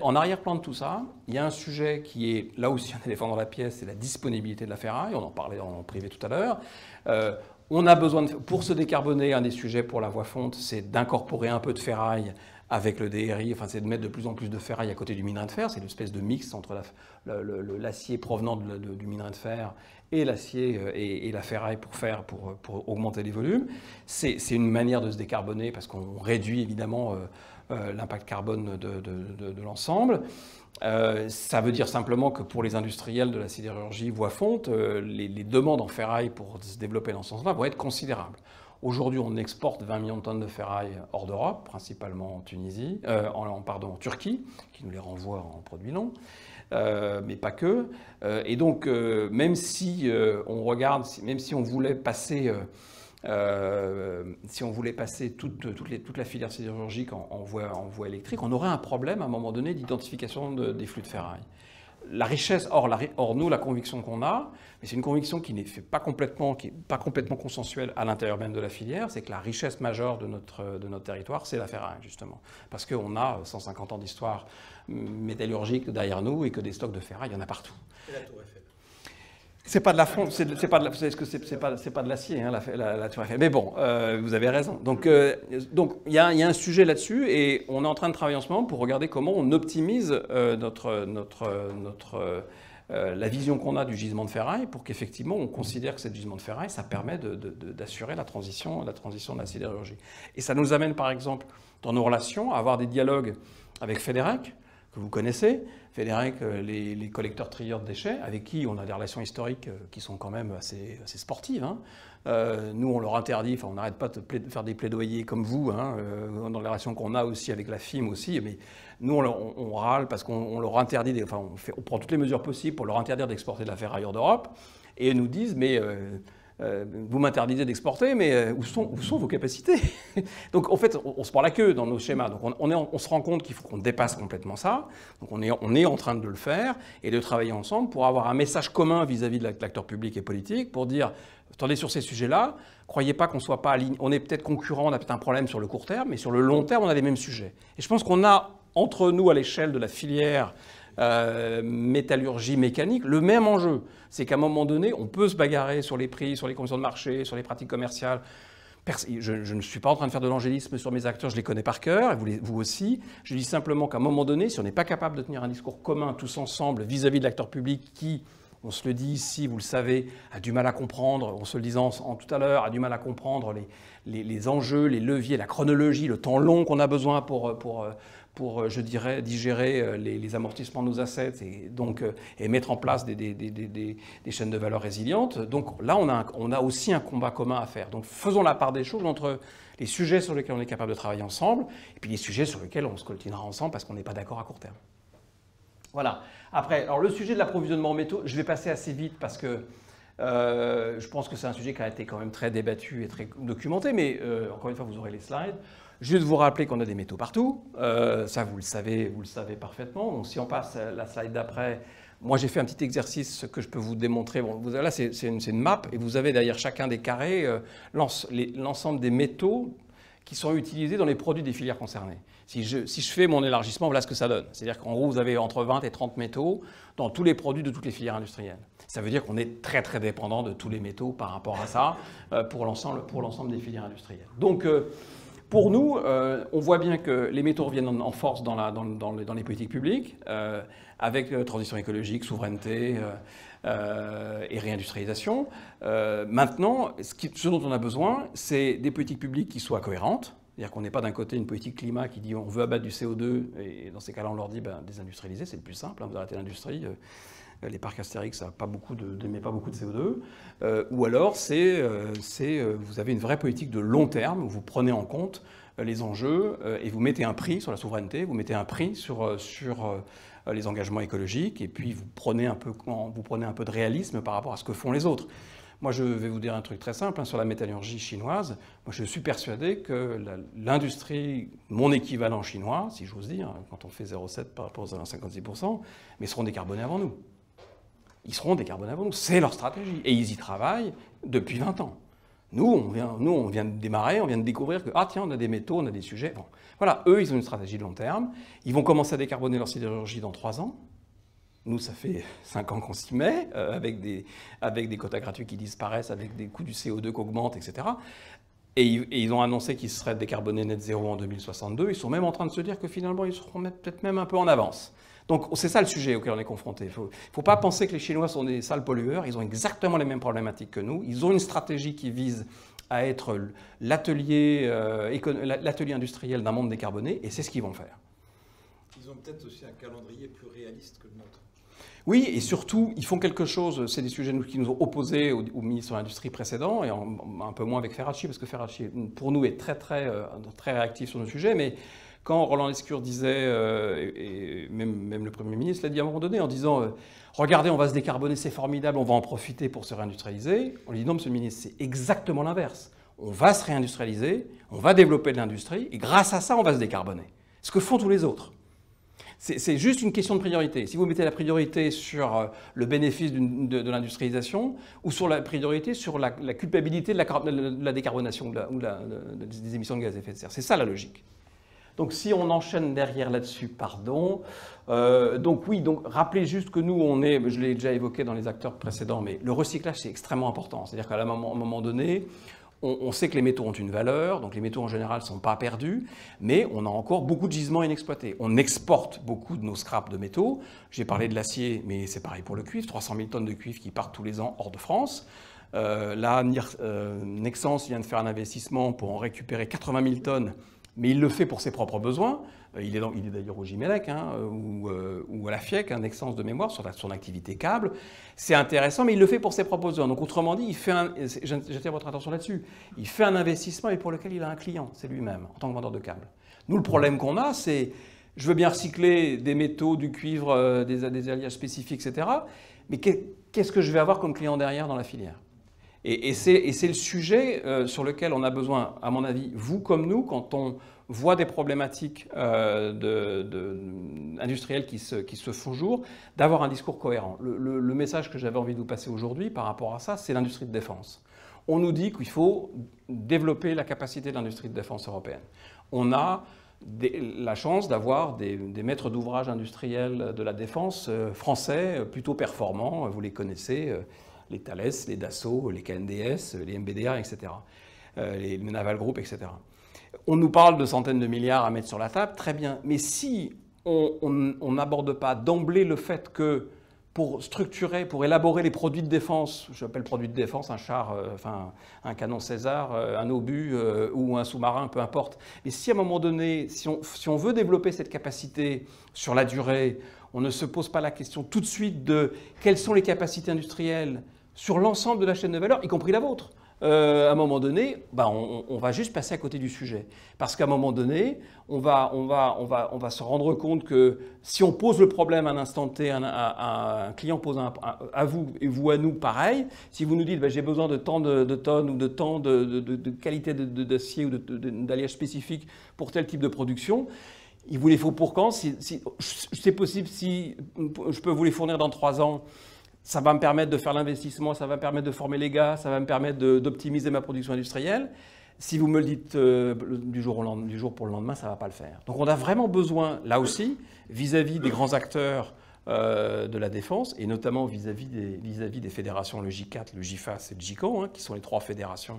en arrière-plan de tout ça, il y a un sujet qui est là aussi un éléphant dans la pièce, c'est la disponibilité de la ferraille. On en parlait en privé tout à l'heure. On a besoin, pour se décarboner, un des sujets pour la voie fonte, c'est d'incorporer un peu de ferraille avec le DRI, c'est de mettre de plus en plus de ferraille à côté du minerai de fer. C'est une espèce de mix entre l'acier provenant du minerai de fer et l'acier et la ferraille pour augmenter les volumes. C'est une manière de se décarboner parce qu'on réduit évidemment l'impact carbone de l'ensemble. Ça veut dire simplement que pour les industriels de la sidérurgie voie fonte, les demandes en ferraille pour se développer dans ce sens-là vont être considérables. Aujourd'hui, on exporte 20 millions de tonnes de ferraille hors d'Europe, principalement en Turquie, qui nous les renvoie en produits longs, mais pas que. Et donc, même si on voulait passer toute la filière sidérurgique en voie électrique, on aurait un problème à un moment donné d'identification des flux de ferraille. La richesse, nous, la conviction qu'on a, mais c'est une conviction qui n'est pas complètement consensuelle à l'intérieur même de la filière, c'est que la richesse majeure de notre territoire, c'est la ferraille, justement. Parce qu'on a 150 ans d'histoire métallurgique derrière nous et que des stocks de ferraille, il y en a partout. Et la Tour Eiffel. C'est pas de la fonte, c'est pas de l'acier, hein, la Tour Eiffel. Mais bon, vous avez raison. Donc il y a un sujet là-dessus et on est en train de travailler en ce moment pour regarder comment on optimise notre la vision qu'on a du gisement de ferraille pour qu'effectivement on considère que ce gisement de ferraille, ça permet d'assurer la transition de la sidérurgie. Et ça nous amène par exemple dans nos relations à avoir des dialogues avec Fédérec, que vous connaissez. Fédérec, les collecteurs-trieurs de déchets, avec qui on a des relations historiques qui sont quand même assez sportives. Hein. Nous, on leur interdit, enfin on n'arrête pas de faire des plaidoyers comme vous, hein, dans les relations qu'on a aussi avec la FIM aussi, mais nous on râle parce qu'on leur interdit, on prend toutes les mesures possibles pour leur interdire d'exporter de la ferraille hors d'Europe, et ils nous disent, mais vous m'interdisez d'exporter, mais où sont vos capacités? Donc en fait, on se prend la queue dans nos schémas. Donc on se rend compte qu'il faut qu'on dépasse complètement ça. Donc on est en train de le faire et de travailler ensemble pour avoir un message commun vis-à-vis de l'acteur public et politique pour dire, attendez, sur ces sujets-là, croyez pas qu'on soit pas aligné. On est peut-être concurrents, on a peut-être un problème sur le court terme, mais sur le long terme, on a les mêmes sujets. Et je pense qu'on a entre nous, à l'échelle de la filière métallurgie mécanique, le même enjeu. C'est qu'à un moment donné, on peut se bagarrer sur les prix, sur les conditions de marché, sur les pratiques commerciales. Je ne suis pas en train de faire de l'angélisme sur mes acteurs, je les connais par cœur, et vous aussi. Je dis simplement qu'à un moment donné, si on n'est pas capable de tenir un discours commun tous ensemble vis-à-vis de l'acteur public qui, on se le dit ici, vous le savez, a du mal à comprendre, on se le disait tout à l'heure, a du mal à comprendre les enjeux, les leviers, la chronologie, le temps long qu'on a besoin pour, je dirais, digérer les amortissements de nos assets et mettre en place des chaînes de valeur résilientes. Donc là, on a aussi un combat commun à faire. Donc faisons la part des choses entre les sujets sur lesquels on est capable de travailler ensemble et puis les sujets sur lesquels on se coltinera ensemble parce qu'on n'est pas d'accord à court terme. Voilà. Après, alors le sujet de l'approvisionnement en métaux, je vais passer assez vite parce que je pense que c'est un sujet qui a été quand même très débattu et très documenté, mais encore une fois, vous aurez les slides. Juste vous rappeler qu'on a des métaux partout, ça vous le savez parfaitement. Donc si on passe à la slide d'après, moi j'ai fait un petit exercice que je peux vous démontrer. Bon, là c'est une map et vous avez derrière chacun des carrés l'ensemble des métaux qui sont utilisés dans les produits des filières concernées. Si je fais mon élargissement, voilà ce que ça donne. C'est-à-dire qu'en gros, vous avez entre 20 et 30 métaux dans tous les produits de toutes les filières industrielles. Ça veut dire qu'on est très très dépendant de tous les métaux par rapport à ça pour l'ensemble des filières industrielles. Donc pour nous, on voit bien que les métaux reviennent en force dans les politiques publiques, avec transition écologique, souveraineté et réindustrialisation. Maintenant, ce dont on a besoin, c'est des politiques publiques qui soient cohérentes. C'est-à-dire qu'on n'est pas d'un côté une politique climat qui dit on veut abattre du CO2, et dans ces cas-là, on leur dit désindustrialiser, c'est le plus simple, hein, vous arrêtez l'industrie. Les parcs Astérix, ça n'émet pas beaucoup de CO2. Ou alors, vous avez une vraie politique de long terme où vous prenez en compte les enjeux et vous mettez un prix sur la souveraineté, vous mettez un prix sur les engagements écologiques et puis vous prenez un peu de réalisme par rapport à ce que font les autres. Moi, je vais vous dire un truc très simple, hein, sur la métallurgie chinoise. Moi, je suis persuadé que l'industrie, mon équivalent chinois, si j'ose dire, quand on fait 0,7 par rapport aux 56%, mais seront décarbonés avant nous. Ils seront décarbonés avant nous. C'est leur stratégie. Et ils y travaillent depuis 20 ans. Nous, on vient de démarrer, on vient de découvrir que, tiens, on a des métaux, on a des sujets. Bon. Voilà, eux, ils ont une stratégie de long terme. Ils vont commencer à décarboner leur sidérurgie dans 3 ans. Nous, ça fait 5 ans qu'on s'y met, avec des quotas gratuits qui disparaissent, avec des coûts du CO2 qui augmentent, etc. Et ils ont annoncé qu'ils seraient décarbonés net zéro en 2062. Ils sont même en train de se dire que finalement, ils seront peut-être même un peu en avance. Donc c'est ça le sujet auquel on est confronté. Il ne faut pas penser que les Chinois sont des sales pollueurs. Ils ont exactement les mêmes problématiques que nous. Ils ont une stratégie qui vise à être l'atelier industriel d'un monde décarboné, et c'est ce qu'ils vont faire. Ils ont peut-être aussi un calendrier plus réaliste que le nôtre. Oui, et surtout, ils font quelque chose, c'est des sujets qui nous ont opposés au ministre de l'Industrie précédent, et un peu moins avec Ferracci, parce que Ferracci, pour nous, est très réactif sur nos sujets, mais quand Roland Lescure disait, et même le Premier ministre l'a dit à un moment donné, en disant regardez, on va se décarboner, c'est formidable, on va en profiter pour se réindustrialiser. On lui dit non, monsieur le ministre, c'est exactement l'inverse. On va se réindustrialiser, on va développer de l'industrie, et grâce à ça, on va se décarboner. Ce que font tous les autres. C'est juste une question de priorité. Si vous mettez la priorité sur le bénéfice de l'industrialisation ou sur la priorité sur la culpabilité de la décarbonation des émissions de gaz à effet de serre. C'est ça la logique. Donc si on enchaîne derrière là-dessus, pardon. Donc rappelez juste que nous, je l'ai déjà évoqué dans les acteurs précédents, mais le recyclage c'est extrêmement important. C'est-à-dire qu'à un moment donné, on sait que les métaux ont une valeur, donc les métaux en général ne sont pas perdus, mais on a encore beaucoup de gisements inexploités. On exporte beaucoup de nos scraps de métaux. J'ai parlé de l'acier, mais c'est pareil pour le cuivre, 300 000 tonnes de cuivre qui partent tous les ans hors de France. Là, Nexans vient de faire un investissement pour en récupérer 80 000 tonnes, mais il le fait pour ses propres besoins. Il est d'ailleurs au Gimelec ou à la FIEC, Nexans de mémoire, sur son activité câble. C'est intéressant, mais il le fait pour ses propres besoins. Donc autrement dit, j'attire votre attention là-dessus, il fait un investissement et pour lequel il a un client, c'est lui-même, en tant que vendeur de câbles. Nous, le problème qu'on a, c'est, je veux bien recycler des métaux, du cuivre, des alliages spécifiques, etc., mais qu'est-ce que je vais avoir comme client derrière dans la filière ? Et c'est le sujet sur lequel on a besoin, à mon avis, vous comme nous, quand on voit des problématiques industrielles qui se font jour, d'avoir un discours cohérent. Le message que j'avais envie de vous passer aujourd'hui par rapport à ça, c'est l'industrie de défense. On nous dit qu'il faut développer la capacité de l'industrie de défense européenne. On a la chance d'avoir des maîtres d'ouvrage industriels de la défense français plutôt performants, vous les connaissez, les Thales, les Dassault, les KNDS, les MBDA, etc., les Naval Group, etc. On nous parle de centaines de milliards à mettre sur la table, très bien, mais si on n'aborde pas d'emblée le fait que pour structurer, pour élaborer les produits de défense, j'appelle produits de défense un char, un canon César, un obus ou un sous-marin, peu importe, mais si à un moment donné, si on veut développer cette capacité sur la durée, on ne se pose pas la question tout de suite de quelles sont les capacités industrielles sur l'ensemble de la chaîne de valeur, y compris la vôtre. À un moment donné, on va juste passer à côté du sujet. Parce qu'à un moment donné, on va se rendre compte que si on pose le problème à un instant T, un client pose à vous et vous à nous pareil, si vous nous dites j'ai besoin de tant de tonnes ou de tant de qualité d'acier ou d'alliage spécifique pour tel type de production, il vous les faut pour quand? Si c'est possible, si je peux vous les fournir dans 3 ans, ça va me permettre de faire l'investissement, ça va me permettre de former les gars, ça va me permettre d'optimiser ma production industrielle. Si vous me le dites du jour pour le lendemain, ça ne va pas le faire. Donc on a vraiment besoin, là aussi, vis-à-vis des grands acteurs de la défense, et notamment vis-à-vis des fédérations, le J4, le JFAS et le JICAN, qui sont les trois fédérations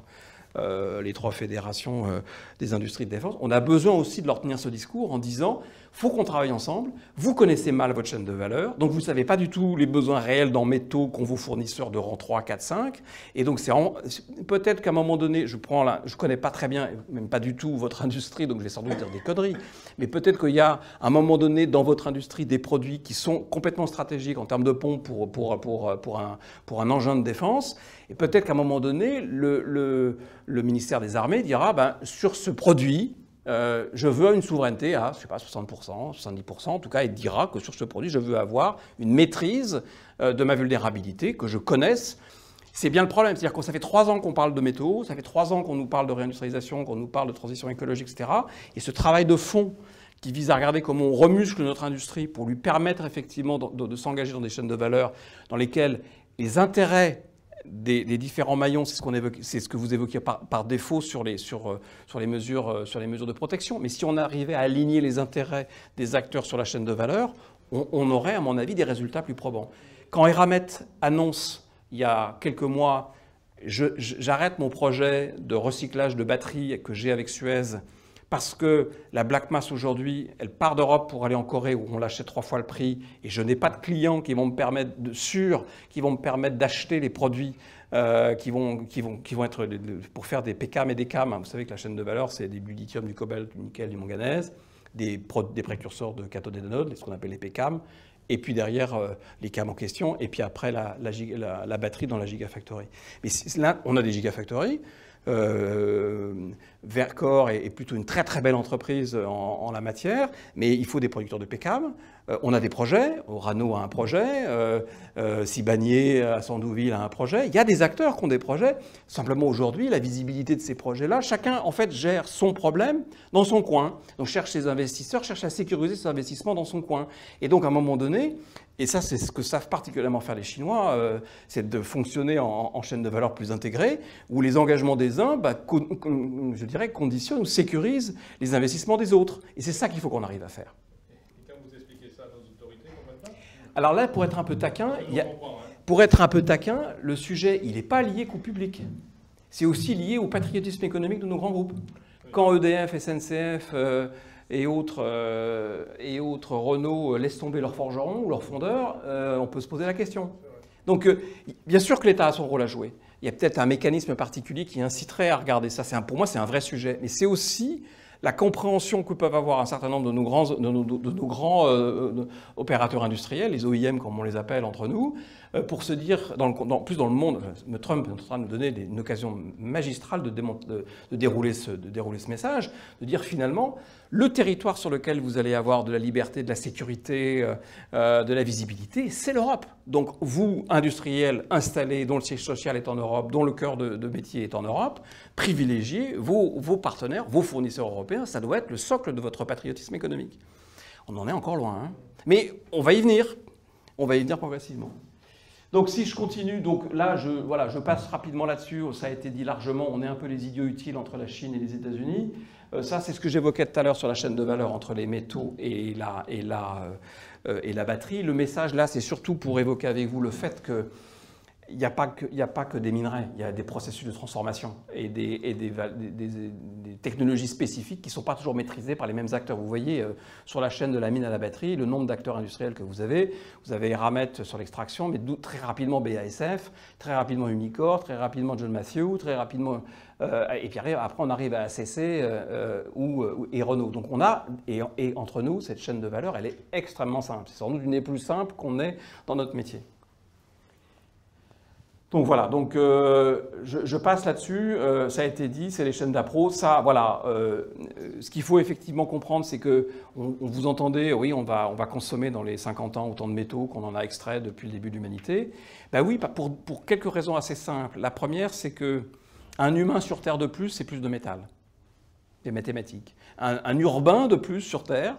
des industries de défense, on a besoin aussi de leur tenir ce discours en disant « faut qu'on travaille ensemble, vous connaissez mal votre chaîne de valeur, donc vous ne savez pas du tout les besoins réels dans métaux qu'ont vos fournisseurs de rang 3, 4, 5, et donc peut-être qu'à un moment donné, je ne connais pas très bien, même pas du tout votre industrie, donc je vais sans doute dire des conneries, mais peut-être qu'il y a à un moment donné dans votre industrie des produits qui sont complètement stratégiques en termes de pompe pour un engin de défense, et peut-être qu'à un moment donné, le ministère des Armées dira sur ce produit, je veux une souveraineté à, je sais pas, 60%, 70%, en tout cas, et dira que sur ce produit, je veux avoir une maîtrise de ma vulnérabilité, que je connaisse. C'est bien le problème, c'est-à-dire que ça fait 3 ans qu'on parle de métaux, ça fait 3 ans qu'on nous parle de réindustrialisation, qu'on nous parle de transition écologique, etc. Et ce travail de fond qui vise à regarder comment on remuscle notre industrie pour lui permettre effectivement de s'engager dans des chaînes de valeur dans lesquelles les intérêts des différents maillons, c'est ce que vous évoquiez par défaut sur les mesures de protection. Mais si on arrivait à aligner les intérêts des acteurs sur la chaîne de valeur, on aurait, à mon avis, des résultats plus probants. Quand Eramet annonce, il y a quelques mois, j'arrête mon projet de recyclage de batteries que j'ai avec Suez, parce que la black mass aujourd'hui, elle part d'Europe pour aller en Corée où on l'achète 3 fois le prix et je n'ai pas de clients qui vont me permettre d'acheter les produits qui vont être pour faire des PCAM et des CAM. Vous savez que la chaîne de valeur, c'est du lithium, du cobalt, du nickel, du manganèse, des précurseurs de cathode et d'anode, ce qu'on appelle les PCAM, et puis derrière les CAM en question, et puis après la batterie dans la Gigafactory. Mais là, on a des Gigafactories. Vercor est plutôt une très très belle entreprise en la matière, mais il faut des producteurs de PCAM. On a des projets, Orano a un projet, Sibanier à Sandouville a un projet. Il y a des acteurs qui ont des projets. Simplement aujourd'hui, la visibilité de ces projets-là, chacun en fait gère son problème dans son coin. Donc cherche ses investisseurs, cherche à sécuriser ses investissements dans son coin. Et donc à un moment donné, et ça, c'est ce que savent particulièrement faire les Chinois, c'est de fonctionner en chaîne de valeur plus intégrée, où les engagements des uns, je dirais, conditionnent ou sécurisent les investissements des autres. Et c'est ça qu'il faut qu'on arrive à faire. Et quand vous expliquez ça à nos autorités, complètement ? Alors là, pour être un peu taquin, le sujet, il n'est pas lié qu'au public. C'est aussi lié au patriotisme économique de nos grands groupes. Quand EDF, SNCF et autres Renault laissent tomber leurs forgerons ou leurs fondeurs, on peut se poser la question. Donc, bien sûr que l'État a son rôle à jouer. Il y a peut-être un mécanisme particulier qui inciterait à regarder ça. Pour moi, c'est un vrai sujet. Mais c'est aussi la compréhension que peuvent avoir un certain nombre de nos grands opérateurs industriels, les OIM comme on les appelle entre nous, pour se dire, plus dans le monde, Trump est en train de nous donner une occasion magistrale de dérouler ce message, de dire finalement, le territoire sur lequel vous allez avoir de la liberté, de la sécurité, de la visibilité, c'est l'Europe. Donc vous, industriels installés, dont le siège social est en Europe, dont le cœur de métier est en Europe, privilégiez vos partenaires, vos fournisseurs européens, ça doit être le socle de votre patriotisme économique. On en est encore loin, hein. Mais on va y venir progressivement. Donc si je continue, donc là je passe rapidement là-dessus, ça a été dit largement, on est un peu les idiots utiles entre la Chine et les États-Unis. Ça c'est ce que j'évoquais tout à l'heure sur la chaîne de valeur entre les métaux et la batterie. Le message là c'est surtout pour évoquer avec vous le fait que il n'y a pas que des minerais, il y a des processus de transformation et des technologies spécifiques qui ne sont pas toujours maîtrisées par les mêmes acteurs. Vous voyez sur la chaîne de la mine à la batterie, le nombre d'acteurs industriels que vous avez. Vous avez Eramet sur l'extraction, mais très rapidement BASF, très rapidement Umicore, très rapidement John Matthew, très rapidement... et puis après on arrive à ACC et Renault. Donc on a, et entre nous, cette chaîne de valeur, elle est extrêmement simple. C'est sans doute une des plus simples qu'on ait dans notre métier. Donc voilà, donc je passe là-dessus, ça a été dit, c'est les chaînes d'appro. Ça, voilà, ce qu'il faut effectivement comprendre, c'est que on vous entendez, oui, on va consommer dans les 50 ans autant de métaux qu'on en a extrait depuis le début de l'humanité. Ben oui, pour quelques raisons assez simples. La première, c'est qu'un humain sur Terre de plus, c'est plus de métal. C'est mathématique. Un urbain de plus sur Terre,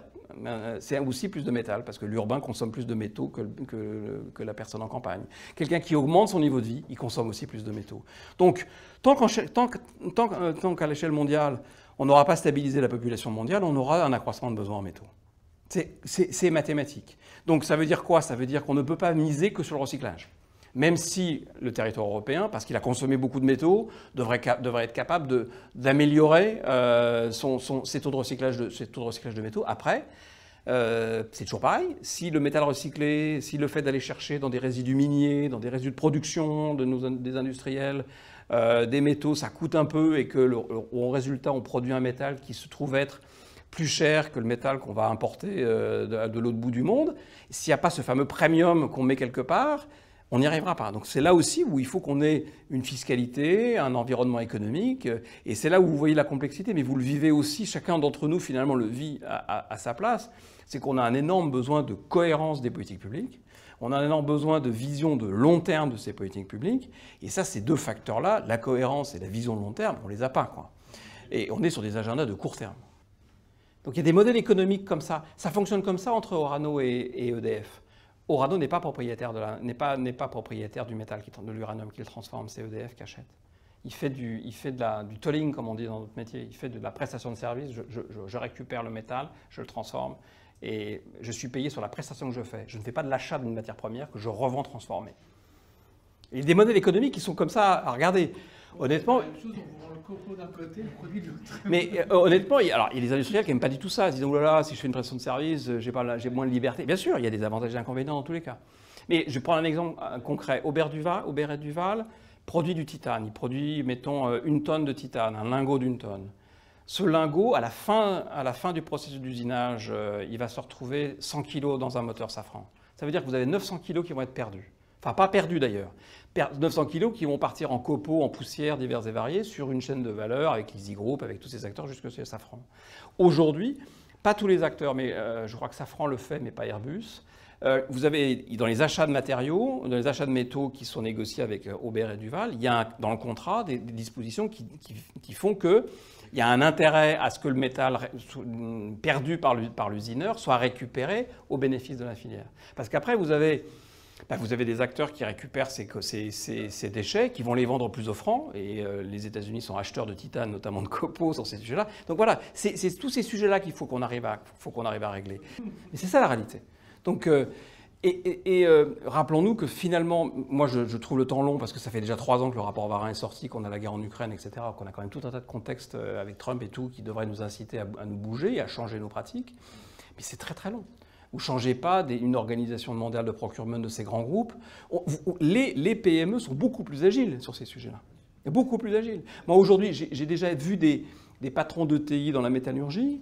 c'est aussi plus de métal, parce que l'urbain consomme plus de métaux que la personne en campagne. Quelqu'un qui augmente son niveau de vie, il consomme aussi plus de métaux. Donc, tant qu'à l'échelle mondiale, on n'aura pas stabilisé la population mondiale, on aura un accroissement de besoins en métaux. C'est mathématique. Donc ça veut dire quoi? Ça veut dire qu'on ne peut pas miser que sur le recyclage. Même si le territoire européen, parce qu'il a consommé beaucoup de métaux, devrait être capable d'améliorer ses taux de recyclage de métaux. Après, c'est toujours pareil. Si le métal recyclé, si le fait d'aller chercher dans des résidus miniers, dans des résidus de production des industriels, des métaux, ça coûte un peu et qu'au résultat, on produit un métal qui se trouve être plus cher que le métal qu'on va importer de l'autre bout du monde, s'il n'y a pas ce fameux premium qu'on met quelque part, on n'y arrivera pas. Donc c'est là aussi où il faut qu'on ait une fiscalité, un environnement économique, et c'est là où vous voyez la complexité, mais vous le vivez aussi, chacun d'entre nous finalement le vit à sa place, c'est qu'on a un énorme besoin de cohérence des politiques publiques, on a un énorme besoin de vision de long terme de ces politiques publiques, et ça, ces deux facteurs-là, la cohérence et la vision de long terme, on ne les a pas, quoi. Et on est sur des agendas de court terme. Donc il y a des modèles économiques comme ça fonctionne comme ça entre Orano et EDF. Orano n'est pas propriétaire du métal, de l'uranium qu'il transforme, c'est EDF qui achète. Il fait du tolling, comme on dit dans notre métier, il fait de la prestation de service, je récupère le métal, je le transforme, et je suis payé sur la prestation que je fais. Je ne fais pas de l'achat d'une matière première que je revends transformée. Il y a des modèles économiques qui sont comme ça à regarder. Honnêtement... Le copeau d'un côté, le produit de l'autre. Mais honnêtement, il y a les industriels qui n'aiment pas du tout ça. Ils disent, oh là là, si je fais une prestation de service, j'ai moins de liberté. Bien sûr, il y a des avantages et des inconvénients dans tous les cas. Mais je prends un exemple concret. Aubert et Duval produit du titane. Il produit, mettons, 1 tonne de titane, un lingot d'1 tonne. Ce lingot, à la fin du processus d'usinage, il va se retrouver 100 kg dans un moteur Safran. Ça veut dire que vous avez 900 kg qui vont être perdus. Enfin, pas perdus d'ailleurs. 900 kg qui vont partir en copeaux, en poussières diverses et variées sur une chaîne de valeur avec Easy Group, avec tous ces acteurs jusque chez Safran. Aujourd'hui, pas tous les acteurs, mais je crois que Safran le fait, mais pas Airbus. Vous avez dans les achats de matériaux, dans les achats de métaux qui sont négociés avec Aubert et Duval, il y a dans le contrat des dispositions qui font qu'il y a un intérêt à ce que le métal perdu par l'usineur soit récupéré au bénéfice de la filière. Parce qu'après, vous avez des acteurs qui récupèrent ces déchets, qui vont les vendre plus offrant, et les États-Unis sont acheteurs de titane, notamment de copeaux, sur ces sujets-là. Donc voilà, c'est tous ces sujets-là qu'il faut qu'on arrive à régler. Et c'est ça la réalité. Donc Rappelons-nous que finalement, moi je trouve le temps long parce que ça fait déjà 3 ans que le rapport Varin est sorti, qu'on a la guerre en Ukraine, etc., qu'on a quand même tout un tas de contextes avec Trump et tout qui devraient nous inciter à nous bouger et à changer nos pratiques. Mais c'est très très long. Vous ne changez pas une organisation mondiale de procurement de ces grands groupes. Les PME sont beaucoup plus agiles sur ces sujets-là. Beaucoup plus agiles. Moi aujourd'hui, j'ai déjà vu des patrons d'ETI dans la métallurgie,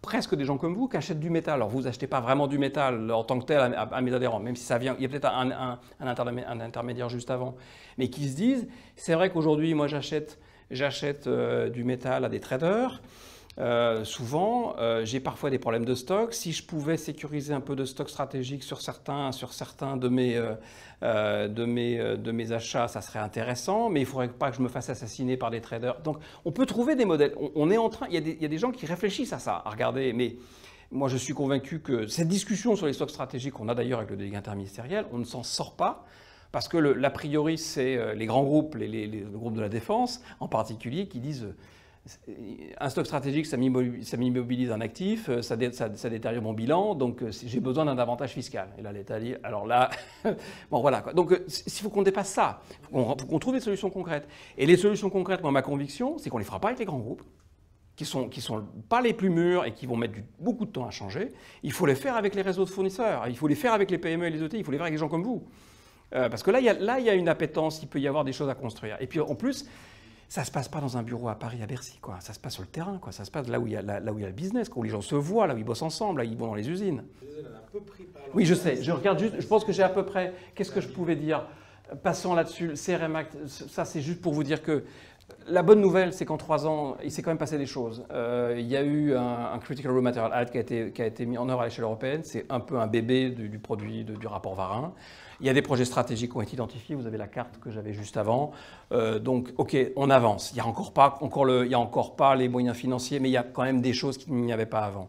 presque des gens comme vous qui achètent du métal. Alors vous n'achetez pas vraiment du métal en tant que tel à mes adhérents, même si ça vient, il y a peut-être un intermédiaire juste avant, mais qui se disent, c'est vrai qu'aujourd'hui moi j'achète du métal à des traders, souvent j'ai parfois des problèmes de stock. Si je pouvais sécuriser un peu de stock stratégique sur certains de mes achats, ça serait intéressant, mais il ne faudrait pas que je me fasse assassiner par des traders. Donc on peut trouver des modèles. On est en train, il y a des gens qui réfléchissent à ça, à regarder, mais moi je suis convaincu que cette discussion sur les stocks stratégiques qu'on a d'ailleurs avec le délégué interministériel, on ne s'en sort pas. Parce que l'a priori, c'est les grands groupes, les groupes de la défense en particulier, qui disent un stock stratégique, ça m'immobilise un actif, ça détériore mon bilan, donc j'ai besoin d'un avantage fiscal. Et là, l'État dit, alors là, bon voilà. Quoi. Donc il faut qu'on dépasse ça, il faut qu'on trouve des solutions concrètes. Et les solutions concrètes, moi, ma conviction, c'est qu'on ne les fera pas avec les grands groupes, qui sont pas les plus mûrs et qui vont mettre beaucoup de temps à changer. Il faut les faire avec les réseaux de fournisseurs, il faut les faire avec les PME et les ETI, il faut les faire avec des gens comme vous. Parce que là, il y a une appétence, il peut y avoir des choses à construire. Et puis en plus, ça ne se passe pas dans un bureau à Paris, à Bercy, quoi. Ça se passe sur le terrain, quoi. Ça se passe là où il y a le business, où les gens se voient, là où ils bossent ensemble, là où ils vont dans les usines. Oui, je sais. Je regarde juste. Je pense que j'ai à peu près. Qu'est-ce que je pouvais dire? Passons là-dessus. Le CRM Act, ça c'est juste pour vous dire que la bonne nouvelle, c'est qu'en 3 ans, il s'est quand même passé des choses. Il y a eu un Critical Raw Material Act qui a été mis en œuvre à l'échelle européenne. C'est un peu un bébé du produit du rapport Varin. Il y a des projets stratégiques qui ont été identifiés. Vous avez la carte que j'avais juste avant. Donc, OK, on avance. Il n'y a encore pas les moyens financiers, mais il y a quand même des choses qu'il n'y avait pas avant.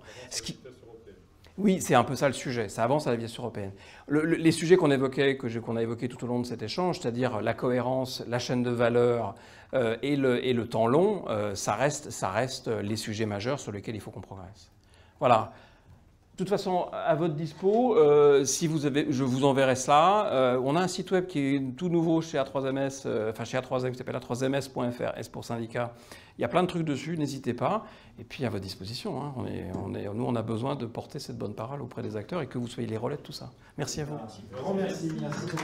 Oui, c'est un peu ça le sujet. Ça avance à la vitesse européenne. Les sujets qu'on a évoqués tout au long de cet échange, c'est-à-dire la cohérence, la chaîne de valeur et le temps long, ça reste les sujets majeurs sur lesquels il faut qu'on progresse. Voilà. De toute façon, à votre dispo, je vous enverrai cela. On a un site web qui est tout nouveau chez A3MS, chez A3M, qui s'appelle a3ms.fr, S pour syndicat. Il y a plein de trucs dessus, n'hésitez pas. Et puis à votre disposition. Hein. Nous, on a besoin de porter cette bonne parole auprès des acteurs et que vous soyez les relais de tout ça. Merci à vous. Grand merci. Merci beaucoup.